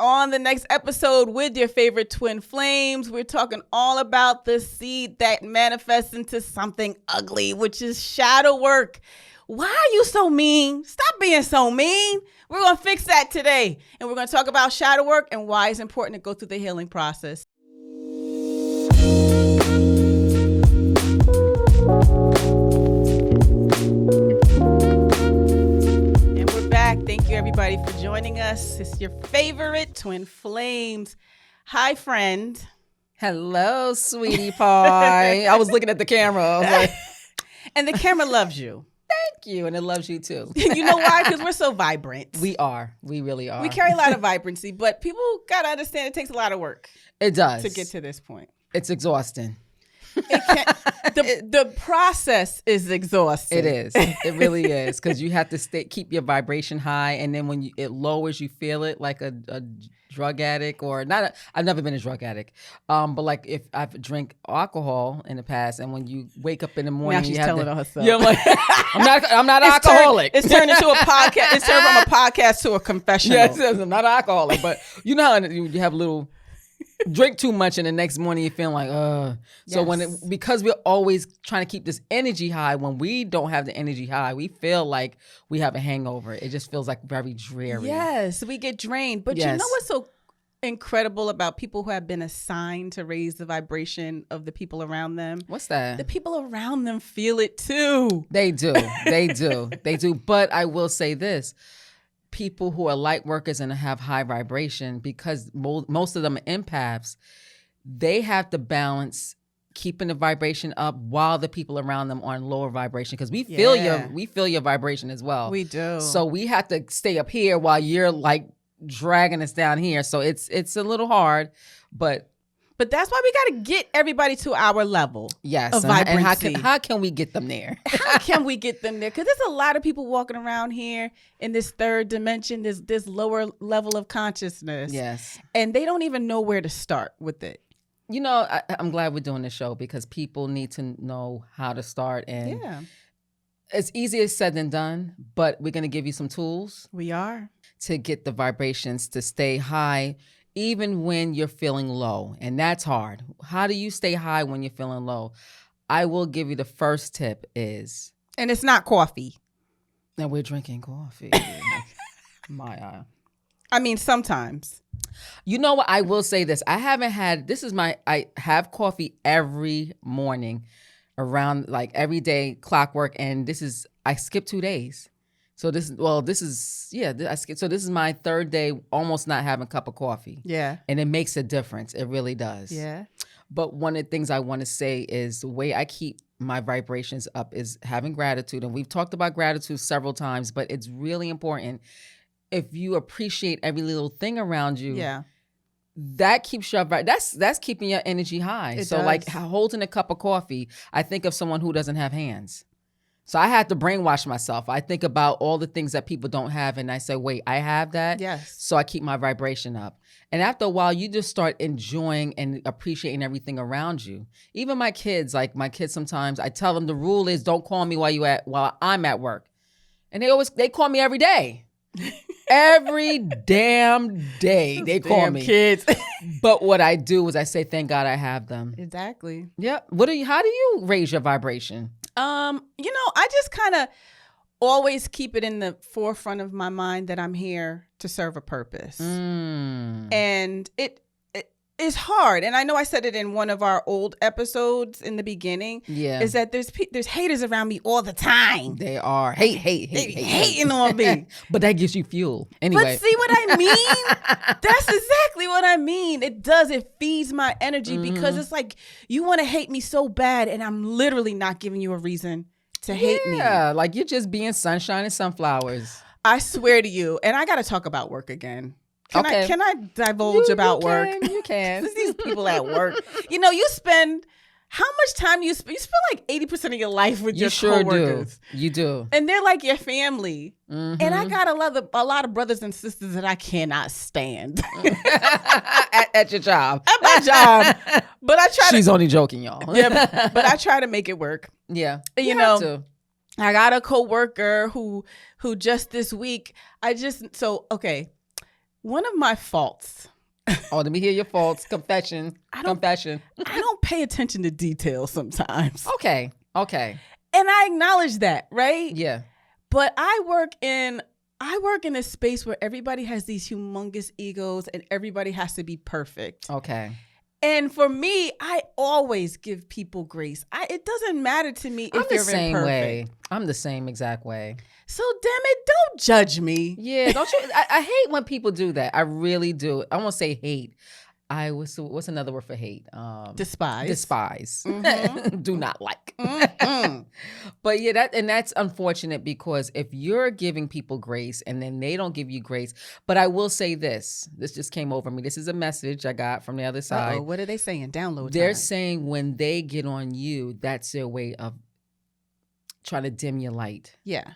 on the next episode with your favorite twin flames. We're talking all about the seed that manifests into something ugly, which is shadow work. Why are you so mean? Stop being so mean. We're going to fix that today. And we're going to talk about shadow work and why it's important to go through the healing process. Thank you, everybody, for joining us. It's your favorite twin flames. Hi, friend. Hello, sweetie pie. I was looking at the camera. I was like, and the camera loves you. Thank you. And it loves you, too. You know why? Because we're so vibrant. We are. We really are. We carry a lot of vibrancy, but people got to understand it takes a lot of work. It does. To get to this point. It's exhausting. The process is exhausting. It is. It really is, because you have to keep your vibration high, and then when it lowers, you feel it like a drug addict, or not. I've never been a drug addict, but like if I've drank alcohol in the past, and when you wake up in the morning, now she's telling on herself. Yeah, like, I'm not an alcoholic. It's turned into a podcast. It's turned from a podcast to a confessional. Yes, I'm not an alcoholic, but you know how you have a little. Drink too much and the next morning you're feeling like, So because we're always trying to keep this energy high, when we don't have the energy high, we feel like we have a hangover. It just feels like very dreary. Yes, we get drained. But you know what's so incredible about people who have been assigned to raise the vibration of the people around them? What's that? The people around them feel it too. They do. They do. They do. But I will say this. People who are light workers and have high vibration, because most of them are empaths, they have to balance keeping the vibration up while the people around them are in lower vibration, because we feel your vibration as well. We do. So we have to stay up here while you're like dragging us down here. So it's a little hard, but that's why we got to get everybody to our level. Yes. Of vibrancy. And how can we get them there? How can we get them there? Because there's a lot of people walking around here in this third dimension, this lower level of consciousness. Yes. And they don't even know where to start with it. You know, I'm glad we're doing this show, because people need to know how to start. And it's easier said than done, but we're going to give you some tools. We are. To get the vibrations to stay high, even when you're feeling low. And that's hard. How do you stay high when you're feeling low? I will give you the first tip is... And it's not coffee. And we're drinking coffee. I mean, sometimes. You know what? I will say this. I have coffee every morning around like every day, clockwork. And I skip 2 days. So this is my third day almost not having a cup of coffee. Yeah. And it makes a difference. It really does. Yeah. But one of the things I want to say is the way I keep my vibrations up is having gratitude. And we've talked about gratitude several times, but it's really important. If you appreciate every little thing around you, that keeps your that's keeping your energy high. It does. Like holding a cup of coffee, I think of someone who doesn't have hands. So I had to brainwash myself. I think about all the things that people don't have, and I say, wait, I have that? Yes. So I keep my vibration up. And after a while, you just start enjoying and appreciating everything around you. Even my kids sometimes, I tell them the rule is don't call me while I'm at work. And they call me every day. Every damn day they call me. Kids. But what I do is I say, thank God I have them. Exactly. Yep. How do you raise your vibration? I just kind of always keep it in the forefront of my mind that I'm here to serve a purpose. And it is hard. And I know I said it in one of our old episodes in the beginning. Yeah. Is that there's haters around me all the time. They are. Hating on me. But that gives you fuel. Anyway. But see what I mean? That's exactly what I mean. It does. It feeds my energy because it's like you want to hate me so bad and I'm literally not giving you a reason to hate me. Yeah, like you're just being sunshine and sunflowers. I swear to you. And I got to talk about work again. Can I divulge about work? You can. These people at work. You spend, how much time you spend? You spend like 80% of your life with your coworkers. You do. And they're like your family. Mm-hmm. And I got a lot of brothers and sisters that I cannot stand. at your job. At my job. But I try She's only joking, y'all. Yeah, but I try to make it work. Yeah. You know, I got a coworker who just this week, One of my faults. Oh, let me hear your faults. Confession. I don't pay attention to details sometimes. Okay. And I acknowledge that, right? Yeah. But I work in a space where everybody has these humongous egos and everybody has to be perfect. Okay. And for me, I always give people grace. It doesn't matter to me if you're imperfect. Way. I'm the same exact way. So damn it, don't judge me. Yeah, don't you? I hate when people do that. I really do. I won't say hate. What's another word for hate? Despise. Mm-hmm. Do not like. Mm-hmm. But yeah, that's unfortunate because if you're giving people grace and then they don't give you grace, but I will say this just came over me. This is a message I got from the other side. Uh-oh, what are they saying? Download They're time. saying when they get on you, that's their way of trying to dim your light. Yeah.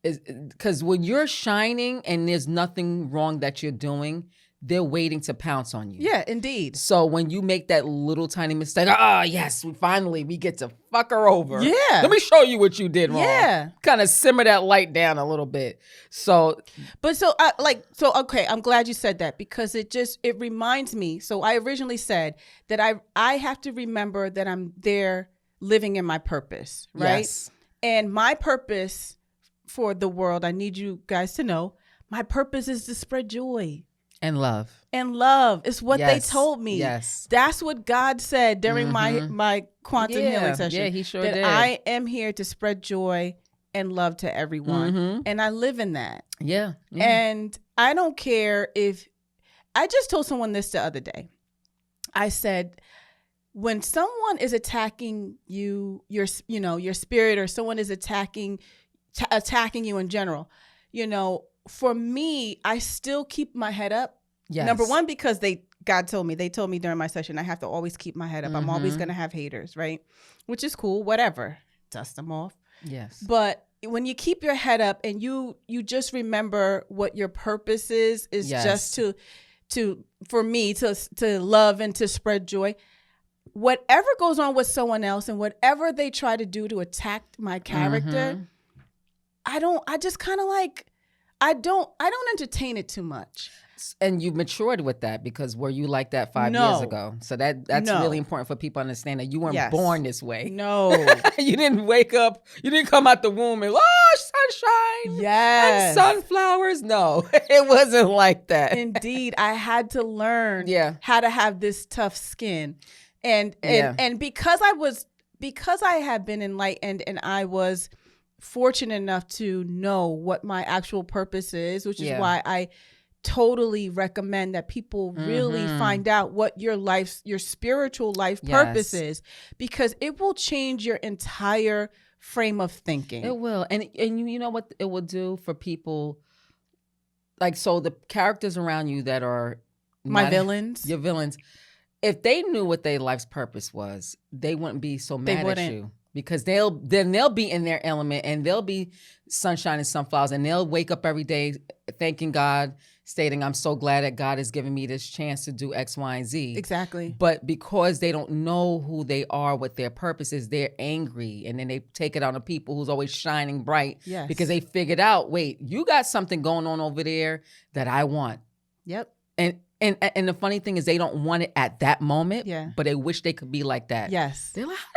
Because when you're shining and there's nothing wrong that you're doing, they're waiting to pounce on you. Yeah, indeed. So when you make that little tiny mistake, yes, we get to fuck her over. Yeah. Let me show you what you did wrong. Yeah. Kind of simmer that light down a little bit. Okay, I'm glad you said that because it reminds me. So I originally said that I have to remember that I'm there living in my purpose, right? Yes. And my purpose for the world, I need you guys to know, my purpose is to spread joy. And love. And love is what they told me. Yes. That's what God said during my quantum healing session. Yeah, he sure that did. I am here to spread joy and love to everyone. Mm-hmm. And I live in that. Yeah. And I don't care if I just told someone this the other day. I said, when someone is attacking you, your spirit, or someone is attacking you in general, for me, I still keep my head up. Yes. Number one, because they told me during my session, I have to always keep my head up. I'm always going to have haters, right? Which is cool, whatever. Dust them off. Yes. But when you keep your head up and you just remember what your purpose is just for me to love and to spread joy. Whatever goes on with someone else and whatever they try to do to attack my character, I don't entertain it too much. And you matured with that because were you like that 5 years ago? So that's really important for people to understand that you weren't born this way. No. You didn't wake up, you didn't come out the womb and, sunshine. Yes. And sunflowers. No, it wasn't like that. Indeed. I had to learn how to have this tough skin. And because I have been enlightened and I was fortunate enough to know what my actual purpose is, which is why I totally recommend that people really find out what your spiritual life purpose is, because it will change your entire frame of thinking. It will. And you know what it will do for people? Like, so the characters around you that are my villains, your villains, if they knew what their life's purpose was, they wouldn't be so mad at you. Because they'll be in their element and they'll be sunshine and sunflowers and they'll wake up every day thanking God, stating, I'm so glad that God has given me this chance to do X, Y, and Z. Exactly. But because they don't know who they are, what their purpose is, they're angry. And then they take it on the people who's always shining bright. Yes. Because they figured out, wait, you got something going on over there that I want. Yep. And the funny thing is they don't want it at that moment, but they wish they could be like that. Yes. They're like, how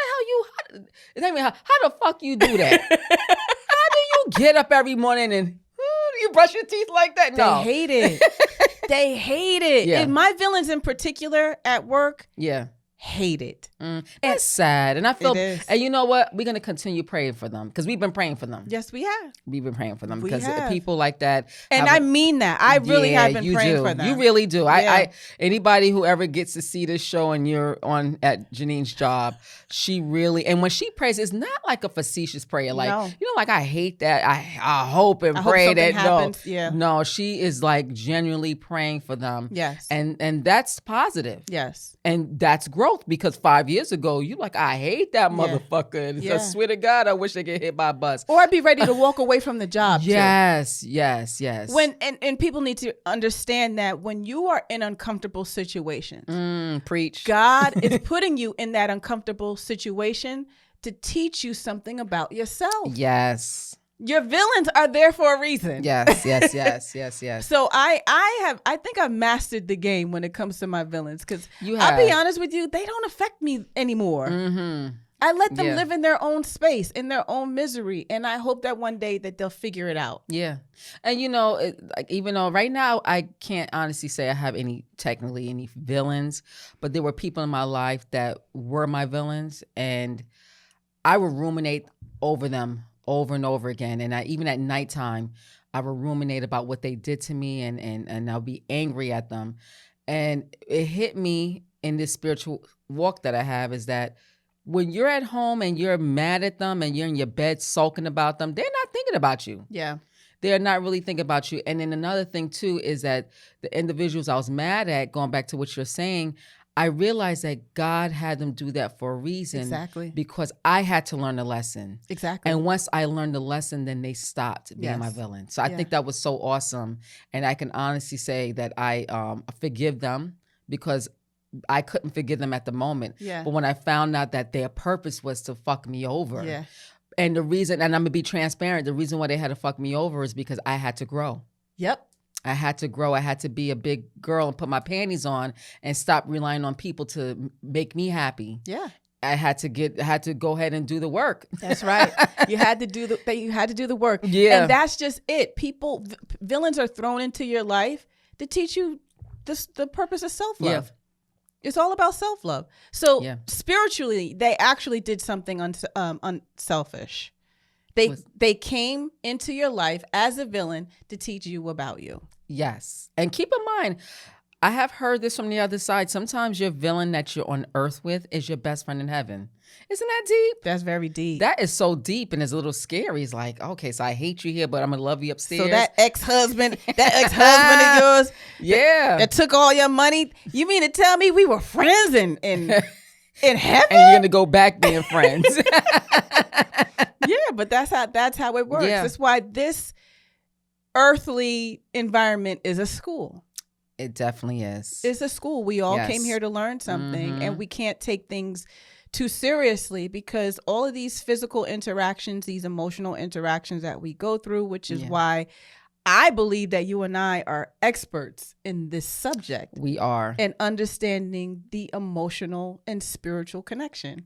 the fuck you do that? How do you get up every morning and you brush your teeth like that? No. They hate it. They hate it. Yeah. And my villains in particular at work hate it. It's sad. And I feel, It is. and you know what? We're going to continue praying for them because we've been praying for them. Yes, we have. We've been praying for them We because have. people like that. And I mean that. I really have been praying for them. You really do. Yeah. Anybody who ever gets to see this show and you're on at Janine's job, she really, and when she prays, it's not like a facetious prayer. Like, like I hate that. I hope and pray that happens. No, she is like genuinely praying for them. Yes. And that's positive. Yes. And that's growth because 5 years ago, you like, I hate that motherfucker. And I swear to God, I wish I get hit by a bus. Or I'd be ready to walk away from the job. Yes. And people need to understand that when you are in uncomfortable situations, preach. God is putting you in that uncomfortable situation to teach you something about yourself. Yes. Your villains are there for a reason. Yes, yes, yes, yes, yes. So I think I've mastered the game when it comes to my villains, because You I'll be have. honest with you, they don't affect me anymore. Mm-hmm. I let them Yeah. live in their own space, in their own misery, and I hope that one day that they'll figure it out. Yeah. And like, even though right now I can't honestly say I have technically any villains, but there were people in my life that were my villains, and I would ruminate over them over and over again. And even at nighttime, I would ruminate about what they did to me, and I'll be angry at them. And it hit me in this spiritual walk that I have, is that when you're at home and you're mad at them and you're in your bed sulking about them, they're not thinking about you. Yeah. They're not really thinking about you. And then another thing too is that the individuals I was mad at, going back to what you're saying, I realized that God had them do that for a reason. Exactly. Because I had to learn a lesson. Exactly. And once I learned the lesson, then they stopped being my villain. So I think that was so awesome. And I can honestly say that I forgive them, because I couldn't forgive them at the moment. Yeah. But when I found out that their purpose was to fuck me over. Yeah. And the reason, and I'm going to be transparent, the reason why they had to fuck me over is because I had to grow. Yep. I had to grow. I had to be a big girl and put my panties on and stop relying on people to make me happy. Yeah. I had to go ahead and do the work. That's right. You had to do the work. Yeah. And that's just it. Villains are thrown into your life to teach you the purpose of self-love. Yeah. It's all about self-love. So spiritually, they actually did something unselfish. They came into your life as a villain to teach you about you. Yes. And keep in mind, I have heard this from the other side. Sometimes your villain that you're on earth with is your best friend in heaven. Isn't that deep? That's very deep. That is so deep, and it's a little scary. It's like, okay, so I hate you here, but I'm going to love you upstairs. So that ex-husband of yours that took all your money, you mean to tell me we were friends in heaven? And you're going to go back being friends. Yeah, but that's how it works. Yeah. That's why this earthly environment is a school. It definitely is. It's a school. We all came here to learn something, and we can't take things too seriously, because all of these physical interactions, these emotional interactions that we go through, which is why I believe that you and I are experts in this subject. We are. And understanding the emotional and spiritual connection.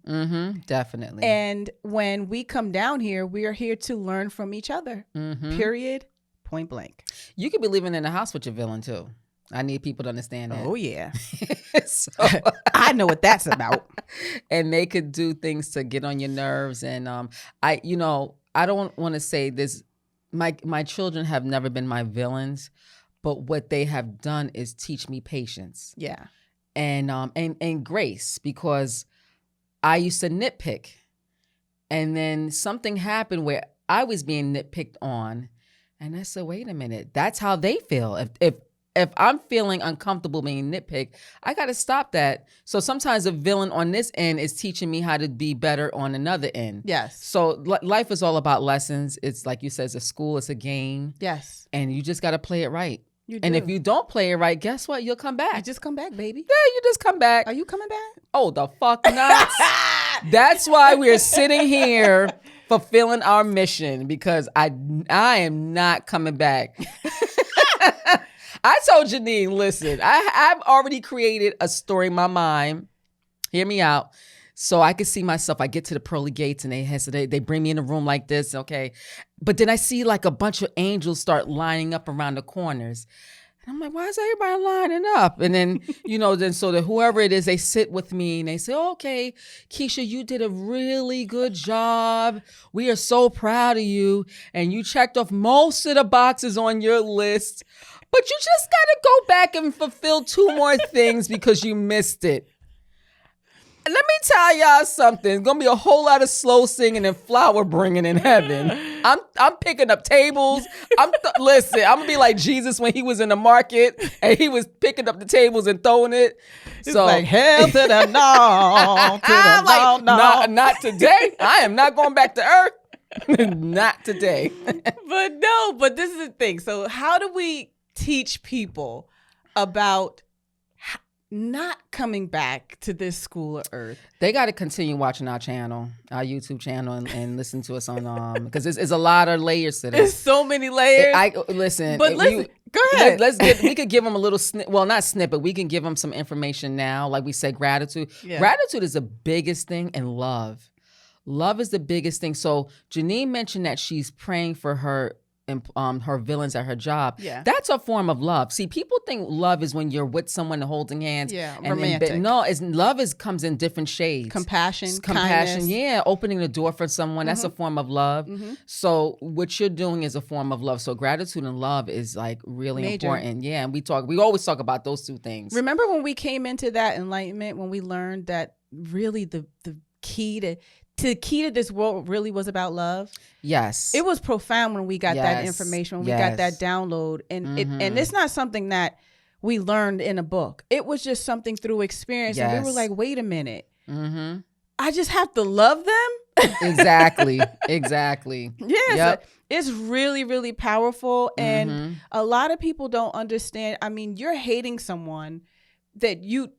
Definitely. And when we come down here, we are here to learn from each other. Period. Point blank. You could be living in a house with your villain too. I need people to understand that. Oh, yeah. So, I know what that's about. And they could do things to get on your nerves. And I don't want to say this. My children have never been my villains, but what they have done is teach me patience. Yeah. And grace, because I used to nitpick. And then something happened where I was being nitpicked on. And I said, wait a minute, that's how they feel. If I'm feeling uncomfortable being nitpicked, I got to stop that. So sometimes a villain on this end is teaching me how to be better on another end. Yes. So life is all about lessons. It's like you said, it's a school, it's a game. Yes. And you just got to play it right. You do. And if you don't play it right, guess what? You'll come back. You just come back, baby. Yeah, you just come back. Are you coming back? Oh, the fuck not. That's why we're sitting here fulfilling our mission, because I am not coming back. I told Janine, listen, I've already created a story in my mind. Hear me out. So I could see myself. I get to the pearly gates and they bring me in a room like this, okay? But then I see like a bunch of angels start lining up around the corners. And I'm like, why is everybody lining up? And then, whoever it is, they sit with me and they say, okay, Keisha, you did a really good job. We are so proud of you. And you checked off most of the boxes on your list. But you just got to go back and fulfill 2 more things because you missed it. Let me tell y'all something. It's going to be a whole lot of slow singing and flower bringing in heaven. I'm picking up tables. Listen, I'm going to be like Jesus when he was in the market and he was picking up the tables and throwing it. It's like, hell to the no, to the like, no. Not today. I am not going back to earth. Not today. But this is the thing. So how do we teach people about not coming back to this school of earth. They got to continue watching our channel, our YouTube channel, and listen to us on because it's a lot of layers to There's this. so many layers. Listen, But listen, go ahead. We could give them a little not snippet. We can give them some information now. Like we said, gratitude. Yeah. Gratitude is the biggest thing, and love. Love is the biggest thing. So Janine mentioned that she's praying for her villains at her job. Yeah. That's a form of love. See, people think love is when you're with someone holding hands. Yeah, and romantic. No, love comes in different shades. Compassion, kindness. Yeah, opening the door for someone. That's a form of love. So what you're doing is a form of love. So gratitude and love is like really Major. important. Yeah, and we always talk about those two things. Remember when we came into that enlightenment, when we learned that really the key to this world really was about love? Yes. It was profound when we got that information, when we got that download. And and it's not something that we learned in a book. It was just something through experience. Yes. And we were like, wait a minute. I just have to love them? Exactly. Yes. Yep. It's really, really powerful. And a lot of people don't understand. I mean, you're hating someone that you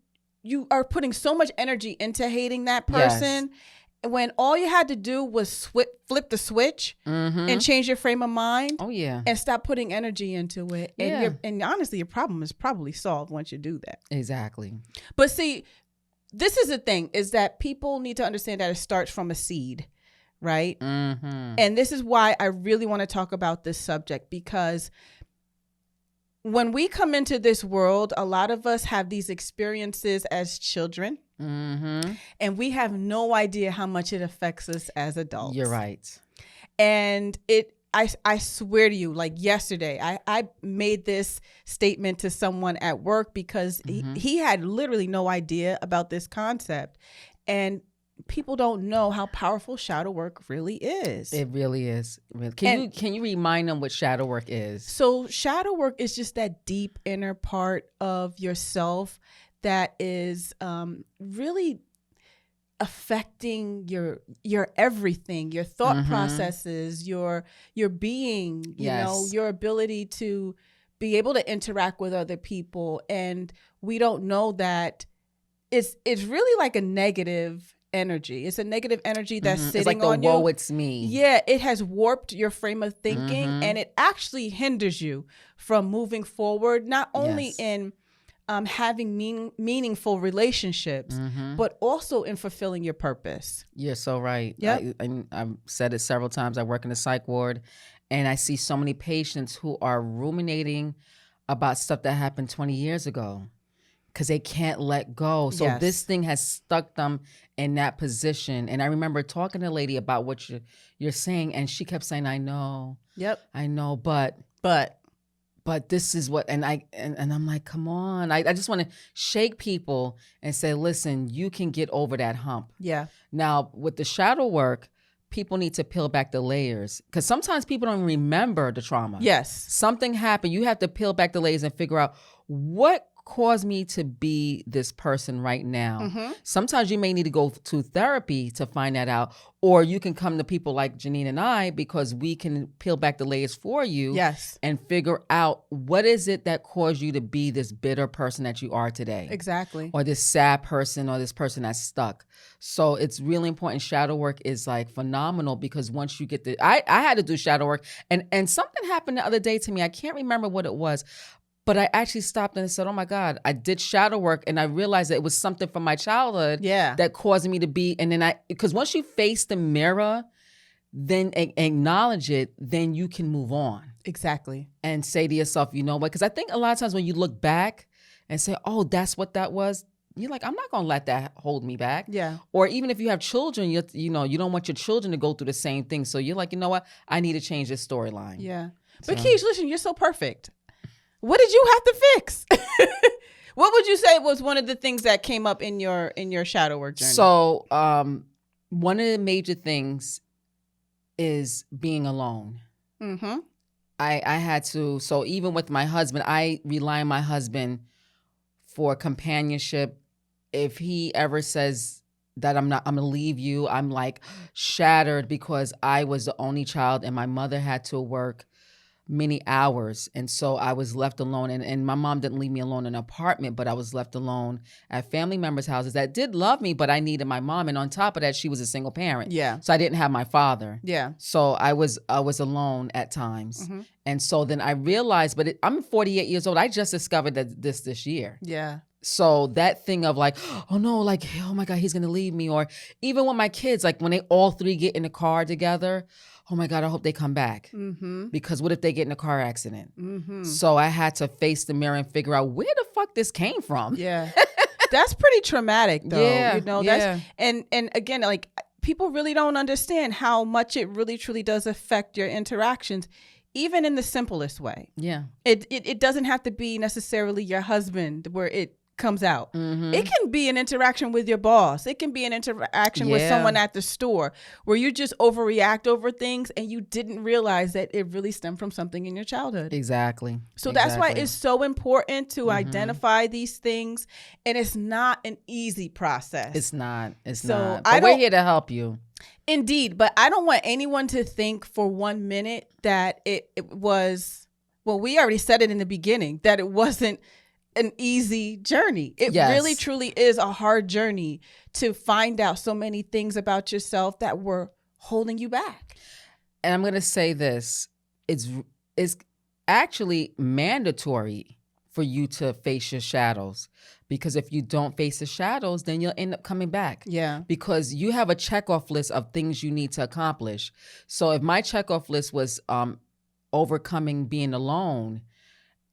are putting so much energy into hating that person. Yes. When all you had to do was flip the switch and change your frame of mind. Oh yeah. And stop putting energy into it. And and honestly, your problem is probably solved once you do that. Exactly. But see, this is the thing, is that people need to understand that it starts from a seed, right? And this is why I really want to talk about this subject, because when we come into this world, a lot of us have these experiences as children. And we have no idea how much it affects us as adults. You're right. And I swear to you, like yesterday, I made this statement to someone at work because he had literally no idea about this concept. And people don't know how powerful shadow work really is. It really is. Can you remind them what shadow work is? So shadow work is just that deep inner part of yourself that is really affecting your everything, your thought processes, your being, you know, your ability to be able to interact with other people. And we don't know that it's really like a negative energy. It's a negative energy that's sitting it's like on you. Woe, it's me. Yeah, it has warped your frame of thinking, and it actually hinders you from moving forward, not only in having meaningful relationships, but also in fulfilling your purpose. You're so right. Yep. I've said it several times. I work in the psych ward, and I see so many patients who are ruminating about stuff that happened 20 years ago because they can't let go. So this thing has stuck them in that position. And I remember talking to a lady about what you're saying, and she kept saying, I know. Yep. I know, but this is what, and I'm like, come on. I just want to shake people and say, listen, you can get over that hump. Yeah. Now, with the shadow work, people need to peel back the layers, because sometimes people don't remember the trauma. Yes. Something happened. You have to peel back the layers and figure out what caused me to be this person right now. Sometimes you may need to go to therapy to find that out, or you can come to people like Janine and I, because we can peel back the layers for you. Yes. And figure out what is it that caused you to be this bitter person that you are today. Exactly. Or this sad person, or this person that's stuck. So it's really important. Shadow work is like phenomenal, because once you get I had to do shadow work, and something happened the other day to me. I can't remember what it was, but I actually stopped and said, oh my God, I did shadow work, and I realized that it was something from my childhood that caused me to be. And then because once you face the mirror, then acknowledge it, then you can move on. Exactly. And say to yourself, you know what? Because I think a lot of times when you look back and say, oh, that's what that was, you're like, I'm not going to let that hold me back. Yeah. Or even if you have children, you don't want your children to go through the same thing. So you're like, you know what? I need to change this storyline. Yeah. But Keish, listen, you're so perfect. What did you have to fix? What would you say was one of the things that came up in your shadow work journey? So one of the major things is being alone. I had to, so even with my husband, I rely on my husband for companionship. If he ever says that I'm going to leave you, I'm like shattered, because I was the only child and my mother had to work many hours. And so I was left alone. And my mom didn't leave me alone in an apartment, but I was left alone at family members' houses that did love me, but I needed my mom. And on top of that, she was a single parent. Yeah. So I didn't have my father. Yeah. So I was alone at times. And so then I realized, I'm 48 years old. I just discovered that this year. Yeah. So that thing of like, oh no, like, oh my God, he's going to leave me. Or even with my kids, like when they all three get in the car together, oh my God, I hope they come back. Because what if they get in a car accident? So I had to face the mirror and figure out where the fuck this came from. Yeah. That's pretty traumatic though. Yeah, You know, yeah. and again, like people really don't understand how much it really truly does affect your interactions, even in the simplest way. Yeah. It doesn't have to be necessarily your husband where it comes out. It can be an interaction with your boss. It can be an interaction with someone at the store where you just overreact over things and you didn't realize that it really stemmed from something in your childhood. Exactly. So that's why it's so important to identify these things. And it's not an easy process. It's not. So But we're here to help you. Indeed. But I don't want anyone to think for 1 minute that it was, well, we already said it in the beginning, that it wasn't an easy journey. It really truly is a hard journey to find out so many things about yourself that were holding you back. And I'm going to say this, it's actually mandatory for you to face your shadows, because if you don't face the shadows, then you'll end up coming back. Yeah. Because you have a checkoff list of things you need to accomplish. So if my checkoff list was overcoming being alone,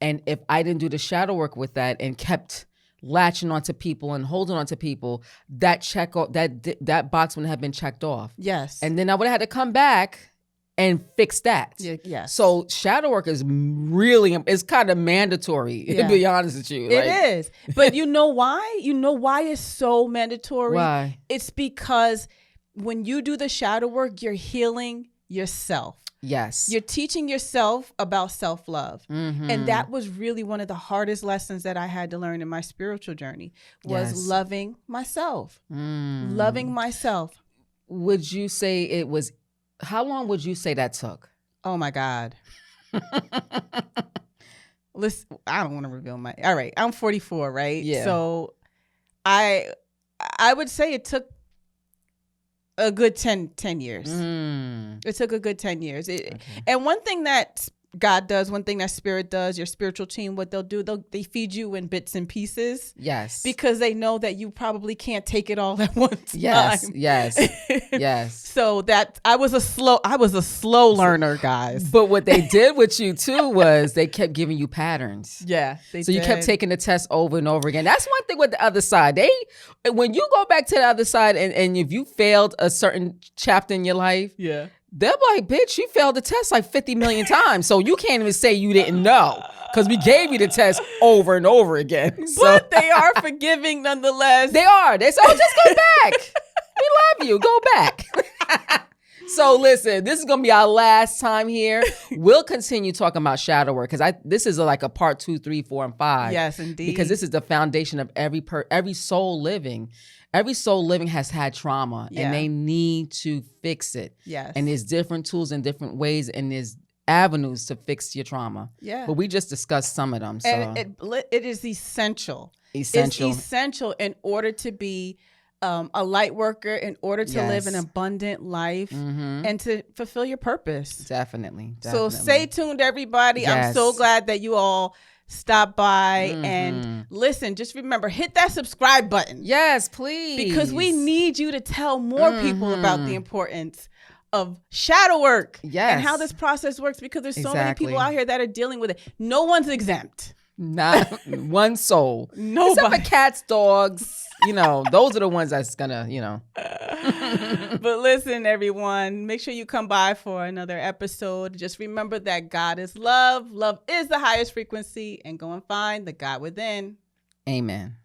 and if I didn't do the shadow work with that and kept latching onto people and holding onto people, that that box wouldn't have been checked off. Yes. And then I would have had to come back and fix that. Yes. So shadow work is it's kind of mandatory, to be honest with you. It is. But you know why? You know why it's so mandatory? Why? It's because when you do the shadow work, you're healing yourself. Yes. You're teaching yourself about self-love. And that was really one of the hardest lessons that I had to learn in my spiritual journey was loving myself. Loving myself. Would you say how long would you say that took? Oh my God. Listen, I don't want to reveal all right. I'm 44, right? Yeah. So I would say it took a good 10 years. It took a good 10 years. And one thing that God does, one thing that Spirit does, your spiritual team, what they'll do, they feed you in bits and pieces. Yes. Because they know that you probably can't take it all at once. Yes. Time. Yes. So that I was a slow learner, guys. But what they did with you too was they kept giving you patterns. Yeah. So you kept taking the test over and over again. That's one thing with the other side. When you go back to the other side and if you failed a certain chapter in your life, they're like, bitch, you failed the test like 50 million times. So you can't even say you didn't know because we gave you the test over and over again. But they are forgiving nonetheless. They are. They say, oh, just go back. We love you. Go back. So listen, this is going to be our last time here. We'll continue talking about shadow work because this is like a part 2, 3, 4, and 5. Yes, indeed. Because this is the foundation of every soul living. Every soul living has had trauma and they need to fix it. Yes. And there's different tools and different ways and there's avenues to fix your trauma. Yeah. But we just discussed some of them. So and it is essential. Essential. It's essential in order to be a light worker, in order to live an abundant life and to fulfill your purpose. Definitely. So stay tuned, everybody. Yes. I'm so glad that you all stop by and listen. Just remember, hit that subscribe button. Yes, please. Because we need you to tell more people about the importance of shadow work and how this process works, because there's so many people out here that are dealing with it. No one's exempt. Not one soul. Nobody. Except for cats, dogs, those are the ones that's gonna, But listen, everyone, make sure you come by for another episode. Just remember that God is love. Love is the highest frequency, and go and find the God within. Amen.